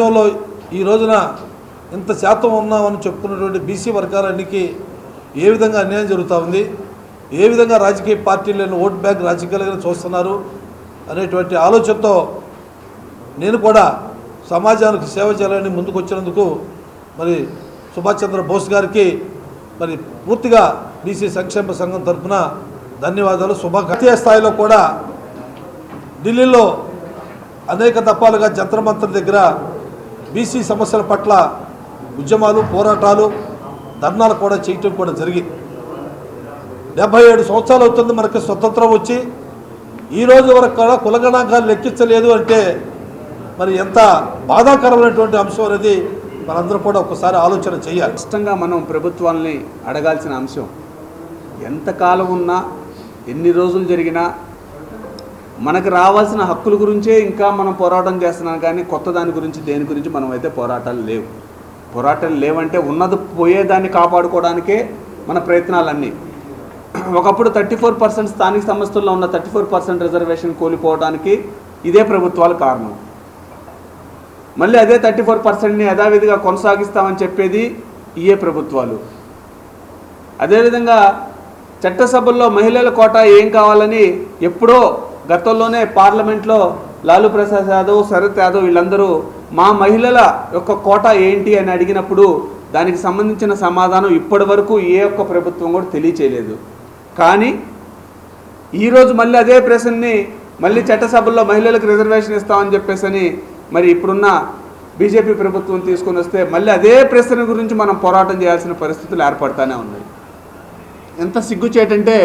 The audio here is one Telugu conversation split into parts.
రాష్ట్రంలో ఈ రోజున ఇంత శాతం ఉన్నామని చెప్పుకున్నటువంటి బీసీ వర్గాలన్నిటికీ ఏ విధంగా అన్యాయం జరుగుతూ ఉంది, ఏ విధంగా రాజకీయ పార్టీలను ఓట్ బ్యాంక్ రాజకీయాలుగా చూస్తున్నారు అనేటువంటి ఆలోచనతో నేను కూడా సమాజానికి సేవ చేయాలని ముందుకు వచ్చినందుకు మరి సుభాష్ చంద్రబోస్ గారికి మరి పూర్తిగా బీసీ సంక్షేమ సంఘం తరఫున ధన్యవాదాలు. జాతీయ స్థాయిలో కూడా ఢిల్లీలో అనేక దఫాలుగా జంతర్ మంతర్ దగ్గర బీసీ సమస్యల పట్ల ఉద్యమాలు, పోరాటాలు, ధర్నాలు కూడా చేయటం కూడా జరిగింది. 77 సంవత్సరాలు అవుతుంది మనకి స్వతంత్రం వచ్చి, ఈ రోజు వరకు కూడా కులగణాంకాలు లెక్కించలేదు అంటే మరి ఎంత బాధాకరమైనటువంటి అంశం అనేది మనందరూ కూడా ఒకసారి ఆలోచన చేయాలి. ఇష్టంగా మనం ప్రభుత్వాలని అడగాల్సిన అంశం, ఎంతకాలం ఉన్నా ఎన్ని రోజులు జరిగినా మనకు రావాల్సిన హక్కుల గురించే ఇంకా మనం పోరాటం చేస్తున్నాం, కానీ కొత్త దాని గురించి దేని గురించి మనం అయితే పోరాటాలు లేవంటే ఉన్నది పోయేదాన్ని కాపాడుకోవడానికే మన ప్రయత్నాలన్నీ. ఒకప్పుడు 34% స్థానిక సంస్థల్లో ఉన్న 34% రిజర్వేషన్ కోల్పోవడానికి ఇదే ప్రభుత్వాలు కారణం. మళ్ళీ అదే 34%ని యథావిధిగా కొనసాగిస్తామని చెప్పేది ఇయే ప్రభుత్వాలు. అదేవిధంగా చట్టసభల్లో మహిళల కోటా ఏం కావాలని ఎప్పుడో గతంలోనే పార్లమెంట్లో లాలూ ప్రసాద్ యాదవ్, శరత్ యాదవ్ వీళ్ళందరూ మా మహిళల యొక్క కోటా ఏంటి అని అడిగినప్పుడు దానికి సంబంధించిన సమాధానం ఇప్పటి వరకు ఏ ఒక్క ప్రభుత్వం కూడా తెలియచేయలేదు. కానీ ఈరోజు మళ్ళీ అదే ప్రశ్నని మళ్ళీ చట్టసభల్లో మహిళలకు రిజర్వేషన్ ఇస్తామని చెప్పేసి మరి ఇప్పుడున్న బీజేపీ ప్రభుత్వం తీసుకొని వస్తే మళ్ళీ అదే ప్రశ్న గురించి మనం పోరాటం చేయాల్సిన పరిస్థితులు ఏర్పడతానే ఉన్నాయి. ఎంత సిగ్గుచేటంటే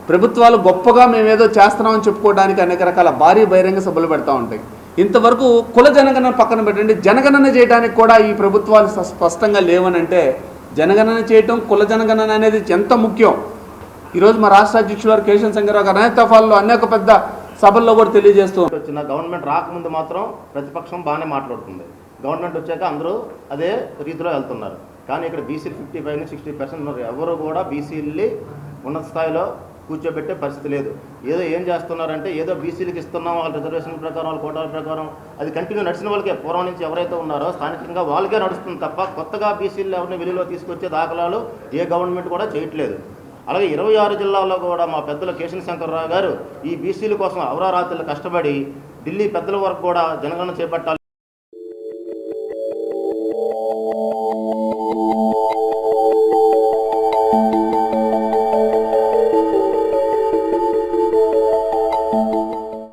ప్రభుత్వాలు గొప్పగా మేమేదో చేస్తున్నామని చెప్పుకోవడానికి అనేక రకాల భారీ బహిరంగ సభలు పెడతా ఉంటాయి. ఇంతవరకు కుల జనగణన పక్కన పెట్టండి, జనగణన చేయడానికి కూడా ఈ ప్రభుత్వాలు స్పష్టంగా లేవనంటే జనగణన చేయటం, కుల జనగణన అనేది ఎంత ముఖ్యం ఈరోజు మా రాష్ట్ర అధ్యక్షులు వారు కేశవ సంగారావు అనేక దఫాల్లో అనేక పెద్ద సభల్లో కూడా తెలియజేస్తూ వచ్చిన గవర్నమెంట్ రాకముందు మాత్రం ప్రతిపక్షం బాగానే మాట్లాడుతుంది, గవర్నమెంట్ వచ్చాక అందరూ అదే రీతిలో వెళ్తున్నారు. కానీ ఇక్కడ బీసీలు 55-60% ఉన్నారు. ఎవరు కూడా బీసీలని ఉన్నత స్థాయిలో కూర్చోబెట్టే పరిస్థితి లేదు. ఏదో ఏం చేస్తున్నారంటే ఏదో బీసీలకు ఇస్తున్నాం, వాళ్ళ రిజర్వేషన్ ప్రకారం, వాళ్ళ కోటాల ప్రకారం అది కంటిన్యూ నడిచిన వాళ్ళకే, పూర్వం నుంచి ఎవరైతే ఉన్నారో స్థానికంగా వాళ్ళకే నడుస్తుంది తప్ప కొత్తగా బీసీలు ఎవరిని వెలుగులో తీసుకొచ్చే దాఖలాలు ఏ గవర్నమెంట్ కూడా చేయట్లేదు. అలాగే 26 జిల్లాల్లో కూడా మా పెద్దలు కేశవ శంకర్రావు గారు ఈ బీసీల కోసం అవరారాత్రులు కష్టపడి ఢిల్లీ పెద్దల వరకు కూడా జనగణన చేపట్టాలి.